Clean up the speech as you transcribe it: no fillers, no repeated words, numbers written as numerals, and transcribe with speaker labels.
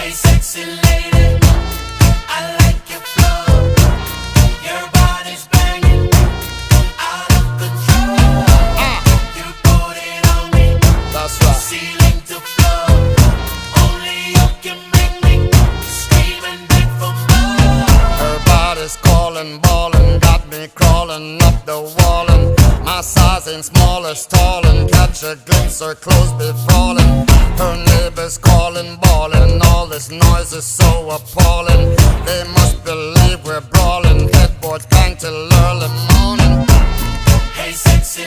Speaker 1: Hey, sexy lady, I like your flow. Your body's banging, out of control. You put it on me,
Speaker 2: That's right.
Speaker 1: ceiling to floor. Only you can make me scream and beg for more.
Speaker 2: Her body's calling, ballin', got me crawling up the wall, and my size ain't small as tall, and catch a glimpse, her clothes be falling. Her neighbors calling, bawling, all this noise is so appalling. They must believe we're brawling, headboard bang till early morning.
Speaker 1: Hey, sexy